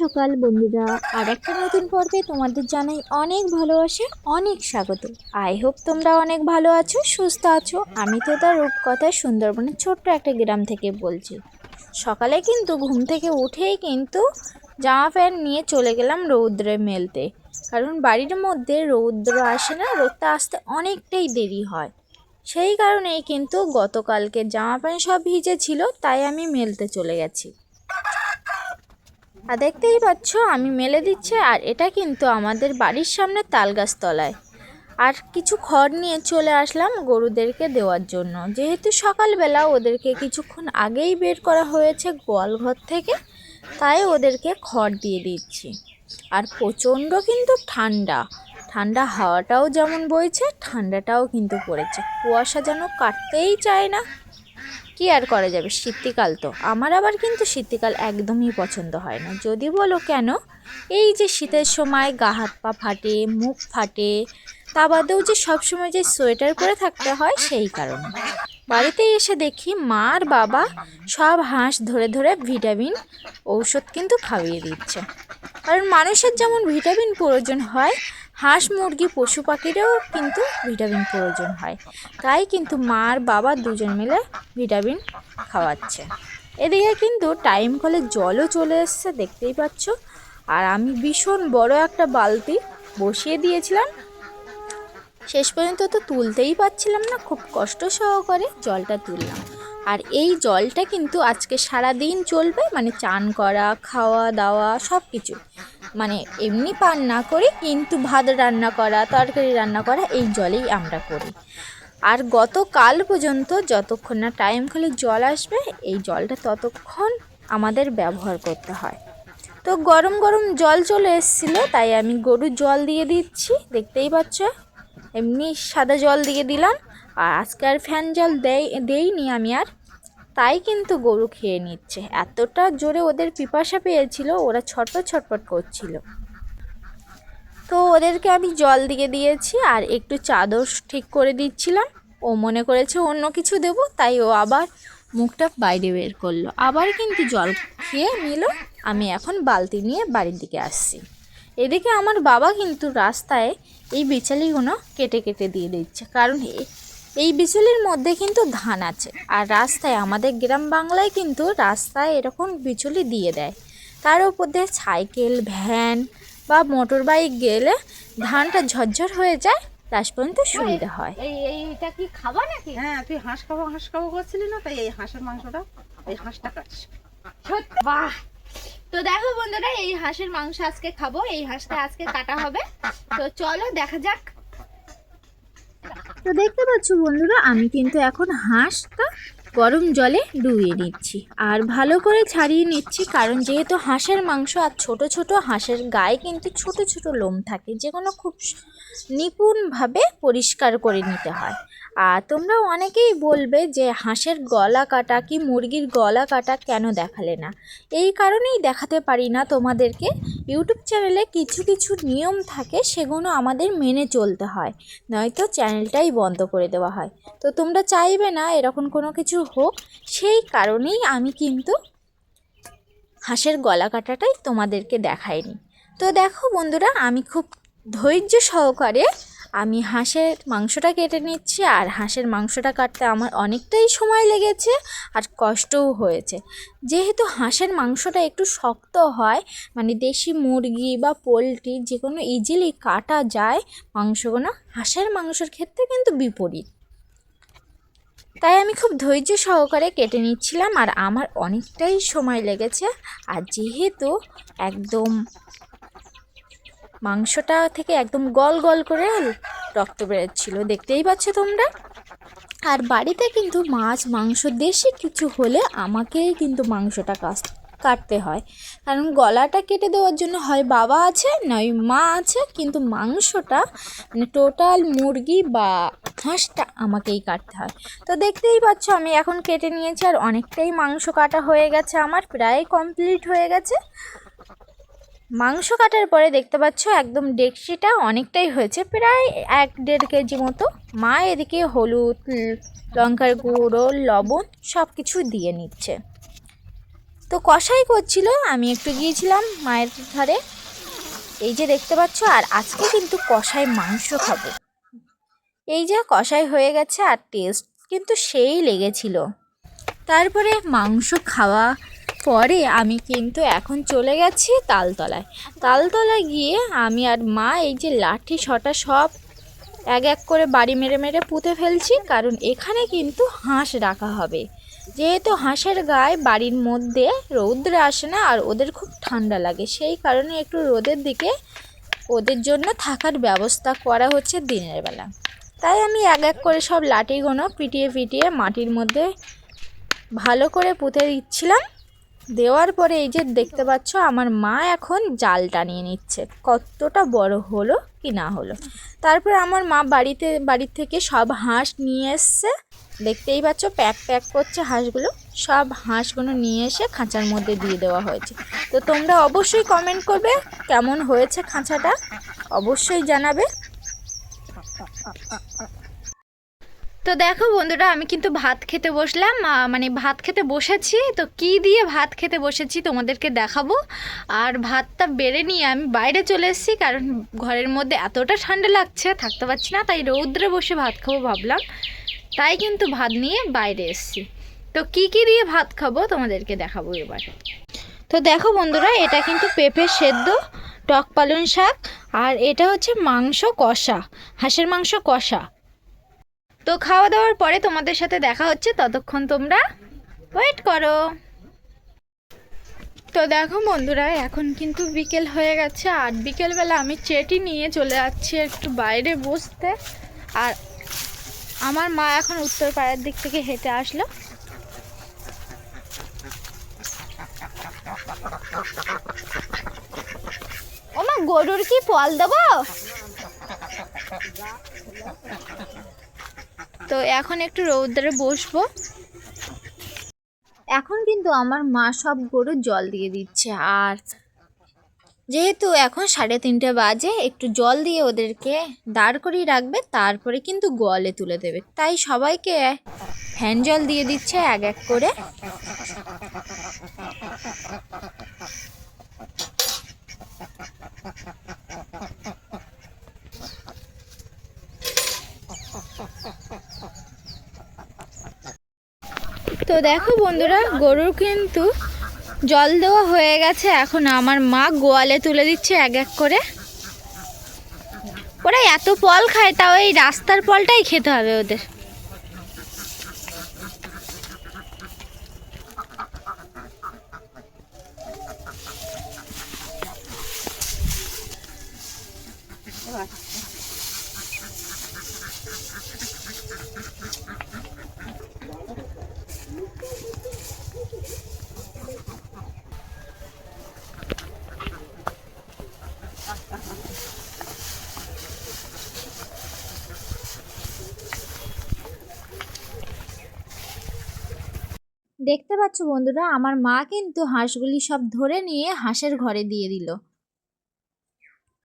সকাল বন্ধুরা, আর একটা নতুন পর্বে তোমাদের জানাই অনেক ভালোবাসা, অনেক স্বাগত। আই হোপ তোমরা অনেক ভালো আছো, সুস্থ আছো। আমি তো তার রূপকথায় সুন্দরবনের ছোট্ট একটা গ্রাম থেকে বলছি। সকালে কিন্তু ঘুম থেকে উঠেই কিন্তু জামা প্যান্ট নিয়ে চলে গেলাম রৌদ্রে মেলতে, কারণ বাড়ির মধ্যে রৌদ্র আসে না, রোদটা আসতে অনেকটাই দেরি হয়। সেই কারণেই কিন্তু গতকালকে জামা প্যান্ট সব ভিজে ছিল, তাই আমি মেলতে চলে গেছি। আর দেখতেই পাচ্ছ আমি মেলে দিচ্ছি, আর এটা কিন্তু আমাদের বাড়ির সামনে তালগাছ তলায়। আর কিছু খড় নিয়ে চলে আসলাম গরুদেরকে দেওয়ার জন্য, যেহেতু সকালবেলা ওদেরকে কিছুক্ষণ আগেই বের করা হয়েছে গোয়ালঘর থেকে, তাই ওদেরকে খড় দিয়ে দিচ্ছি। আর প্রচণ্ড কিন্তু ঠান্ডা ঠান্ডা হাওয়াটাও যেমন বইছে, ঠান্ডাটাও কিন্তু পড়েছে। কুয়াশা যেন কাটতেই চায় না। কি আর করা যাবে, শীতকাল তো। আমার আবার কিন্তু শীতকাল একদমই পছন্দ হয় না। যদি বলো কেন, এই যে শীতের সময় গা হাত পা ফাটে, মুখ ফাটে, তা বাদেও যে সবসময় যে সোয়েটার পরে থাকতে হয়, সেই কারণে। বাড়িতে এসে দেখি মা আর বাবা সব হাঁস ধরে ধরে ভিটামিন ঔষধ কিন্তু খাইয়ে দিচ্ছে। কারণ মানুষের যেমন ভিটামিন প্রয়োজন হয়, হাঁস মুরগি পশু পাখিরও কিন্তু ভিটামিন প্রয়োজন হয়। তাই কিন্তু মা আর বাবা দুজন মিলে ভিটামিন খাওয়াচ্ছে। এদিকে কিন্তু টাইম কলে জলও চলে এসছে, দেখতেই পাচ্ছ। আর আমি ভীষণ বড় একটা বালতি বসিয়ে দিয়েছিলাম, শেষ পর্যন্ত তো তুলতেই পারছিলাম না, খুব কষ্ট সহকারে জলটা তুললাম। আর এই জলটা কিন্তু আজকে সারা দিন চলবে, মানে চান করা, খাওয়া দাওয়া সব কিছু, মানে এমনি পান না করি, কিন্তু ভাত রান্না করা, তরকারি রান্না করা এই জলেই আমরা করি। আর গতকাল পর্যন্ত যতক্ষণ না টাইম খালি জল আসবে, এই জলটা ততক্ষণ আমাদের ব্যবহার করতে হয়। তো গরম গরম জল চলে এসেছিলো, তাই আমি গরুর জল দিয়ে দিচ্ছি, দেখতেই পাচ্ছ। এমনি সাদা জল দিয়ে দিলাম, আর আজকে আর ফ্যান জল দেইনি আমি আর। তাই কিন্তু গরু খেয়ে নিচ্ছে। এতটা জোরে ওদের পিপাসা পেয়েছিল, ওরা ছটপট ছটপট করছিল। তো ওদেরকে আমি জল দিয়ে দিয়েছি, আর একটু চাদর ঠিক করে দিচ্ছিলাম। ও মনে করেছে অন্য কিছু দেব, তাই ও আবার মুখটা বাইরে বের করলো, আবার কিন্তু জল খেয়ে নিল। আমি এখন বালতি নিয়ে বাড়ির দিকে আসছি। এদিকে আমার বাবা কিন্তু রাস্তায় এই বিচালিগুলো কেটে কেটে দিয়ে দিচ্ছে, কারণ এই বিচুলির মধ্যে কিন্তু ধান আছে। আর রাস্তায় আমাদের গ্রাম বাংলায় কিন্তু রাস্তায় এরকম বিচুলি দিয়ে দেয়, তার উপর দিয়ে সাইকেল, ভ্যান বা মোটর বাইক গেলে ধানটা ঝরঝর হয়ে যায়, লাস্ট পর্যন্ত সুবিধা হয়। এইটা কি খাবা নাকি? হ্যাঁ, তুই হাঁস খাবো করছিলি না, তাই এই হাঁসের মাংসটা, এই হাঁসটা কাটছি। সত্যি বাহ! তো দেখো বন্ধুরা, এই হাঁসের মাংস আজকে খাবো, এই হাঁসটা আজকে কাটা হবে। তো চলো দেখা যাক। তো দেখতে পাচ্ছ বন্ধুরা, আমি কিন্তু এখন হাঁসটা গরম জলে ডুবিয়ে নিচ্ছি আর ভালো করে ছাড়িয়ে নিচ্ছি, কারণ যেহেতু হাঁসের মাংস, আর ছোট ছোট হাঁসের গায়ে কিন্তু ছোট ছোট লোম থাকে, যেগুলো খুব নিপুণভাবে পরিষ্কার করে নিতে হয়। আর তোমরা অনেকেই বলবে যে হাঁসের গলা কাটা কি মুরগির গলা কাটা কেন দেখালে না। এই কারণেই দেখাতে পারি না তোমাদেরকে, ইউটিউব চ্যানেলে কিছু কিছু নিয়ম থাকে, সেগুলো আমাদের মেনে চলতে হয়, নয়তো চ্যানেলটাই বন্ধ করে দেওয়া হয়। তো তোমরা চাইবে না এরকম কোনো কিছু হোক, সেই কারণেই আমি কিন্তু হাঁসের গলা কাটাটাই তোমাদেরকে দেখাইনি। তো দেখো বন্ধুরা, আমি খুব ধৈর্য সহকারে আমি হাঁসের মাংসটা কেটে নিচ্ছি। আর হাঁসের মাংসটা কাটতে আমার অনেকটাই সময় লেগেছে, আর কষ্টও হয়েছে। যেহেতু হাঁসের মাংসটা একটু শক্ত হয়, মানে দেশি মুরগি বা পোলট্রি যে কোনো ইজিলি কাটা যায় মাংসগুলো, হাঁসের মাংসের ক্ষেত্রে কিন্তু বিপরীত। তাই আমি খুব ধৈর্য সহকারে কেটে নিচ্ছিলাম, আর আমার অনেকটাই সময় লেগেছে। আর যেহেতু একদম মাংসটা থেকে একদম গল গল করে রক্ত বেরোচ্ছিল, দেখতেই পাচ্ছ তোমরা। আর বাড়িতে কিন্তু মাছ মাংস দেশি কিছু হলে আমাকেই কিন্তু মাংসটা কাটতে হয়, কারণ গলাটা কেটে দেওয়ার জন্য হয় বাবা আছে, নয় মা আছে, কিন্তু মাংসটা মানে টোটাল মুরগি বা হাঁসটা আমাকেই কাটতে হয়। তো দেখতেই পাচ্ছ আমি এখন কেটে নিয়েছি, আর অনেকটাই মাংস কাটা হয়ে গেছে, আমার প্রায় কমপ্লিট হয়ে গেছে। মাংস কাটার পরে দেখতে পাচ্ছ একদম ডেকচিটা অনেকটাই হয়েছে, প্রায় 1-1.5 কেজি মতো। মা এদিকে হলুদ, লঙ্কার গুঁড়ো, লবণ সব কিছু দিয়ে নিচ্ছে। তো কষাই করছিল, আমি একটু গিয়েছিলাম মায়ের ধারে, এই যে দেখতে পাচ্ছ। আর আজকে কিন্তু কষাই মাংস খাবো। এই যে কষাই হয়ে গেছে আর টেস্ট কিন্তু সেই লেগেছিল। তারপরে মাংস খাওয়া পরে আমি কিন্তু এখন চলে গেছি তালতলায়। তালতলায় গিয়ে আমি আর মা এই যে লাঠি শটা সব এক এক করে বাড়ি মেরে মেরে পুঁতে ফেলছি, কারণ এখানে কিন্তু হাঁস রাখা হবে। যেহেতু হাঁসের গায়ে বাড়ির মধ্যে রৌদ্রে আসে না আর ওদের খুব ঠান্ডা লাগে, সেই কারণে একটু রোদের দিকে ওদের জন্য থাকার ব্যবস্থা করা হচ্ছে দিনের বেলা। তাই আমি এক এক করে সব লাঠিগুলো পিটিয়ে পিটিয়ে মাটির মধ্যে ভালো করে পুঁতে দিচ্ছিলাম। দেওয়ার পরে এই যে দেখতে পাচ্ছ আমার মা এখন জাল টানিয়ে নিচ্ছে কতটা বড় হলো কি না হলো। তারপর আমার মা বাড়ির থেকে সব হাঁস নিয়ে এসছে, দেখতেই পাচ্ছ প্যাক প্যাক করছে হাঁসগুলো। সব হাঁসগুলো নিয়ে এসে খাঁচার মধ্যে দিয়ে দেওয়া হয়েছে। তো তোমরা অবশ্যই কমেন্ট করবে কেমন হয়েছে খাঁচাটা, অবশ্যই জানাবে। তো দেখো বন্ধুরা, আমি কিন্তু ভাত খেতে বসলাম, মানে ভাত খেতে বসেছি। তো কি দিয়ে ভাত খেতে বসেছি তোমাদেরকে দেখাবো। আর ভাতটা বেড়ে নিয়ে আমি বাইরে চলে এসেছি, কারণ ঘরের মধ্যে এতটা ঠান্ডা লাগছে, থাকতে পারছি না। তাই রৌদ্রে বসে ভাত খাবো ভাবলাম, তাই কিন্তু ভাত নিয়ে বাইরে এসেছি। তো কি কি দিয়ে ভাত খাবো তোমাদেরকে দেখাবো এবার। তো দেখো বন্ধুরা, এটা কিন্তু পেঁপে সেদ্ধ, টক পালং শাক, আর এটা হচ্ছে মাংস কষা, হাঁসের মাংস কষা। তো খাওয়া দাওয়ার পরে তোমাদের সাথে দেখা হচ্ছে, ততক্ষণ তোমরা ওয়েট করো। তো দেখো বন্ধুরা, এখন কিন্তু বিকেল হয়ে গেছে, আর বিকেলবেলা আমি চেটি নিয়ে চলে যাচ্ছি একটু বাইরে বসতে। আর আমার মা এখন উত্তর পাড়ার দিক থেকে হেঁটে আসলো। ও মা, গরুর কি ফল দেবো? তো এখন একটু রৌদ্রে বসবো। এখন কিন্তু আমার মা সব গরুর জল দিয়ে দিচ্ছে, আর যেহেতু এখন 3:30 বাজে, একটু জল দিয়ে ওদেরকে দাঁড় করিয়ে রাখবে, তারপরে কিন্তু গোয়ালে তুলে দেবে। তাই সবাইকে হ্যান্ড জল দিয়ে দিচ্ছে এক এক করে। তো দেখো বন্ধুরা, গরুর কিন্তু জল দেওয়া হয়ে গেছে, এখন আমার মা গোয়ালে তুলে দিচ্ছে এক এক করে। ওরা এত ফল খায়, তাও এই রাস্তার ফলটাই খেতে হবে ওদের। দেখতে পাচ্ছ বন্ধুরা, আমার মা কিন্তু হাঁসগুলি সব ধরে নিয়ে হাঁসের ঘরে দিয়ে দিল।